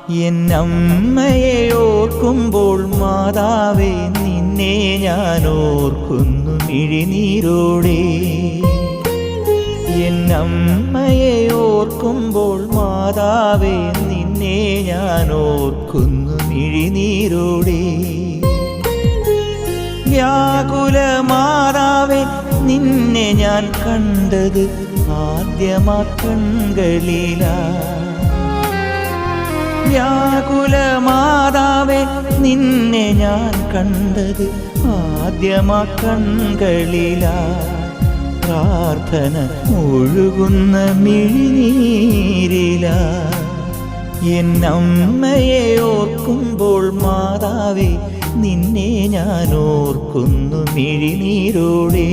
എന്നമ്മയെ ഓർക്കുമ്പോൾ മാതാവേ നിന്നെ ഞാൻ ഓർക്കുന്നു മിഴിനീരോടെ. എന്നമ്മയെ ഓർക്കുമ്പോൾ മാതാവേ നിന്നെ ഞാൻ ഓർക്കുന്നു മിഴിനീരോടെ. വ്യാകുല മാതാവേ നിന്നെ ഞാൻ കണ്ടത് ആദ്യമാ കൺകളിലാ. വ്യാകുല മാതാവേ നിന്നെ ഞാൻ കണ്ടത് ആദ്യമാ കൺകളിലാ. പ്രാർത്ഥന ഒഴുകുന്ന മിഴിനീരിലാ. എന്നമ്മയെ ഓർക്കുമ്പോൾ മാതാവേ നിന്നെ ഞാൻ ഓർക്കുന്നു മിഴിനീരോടെ.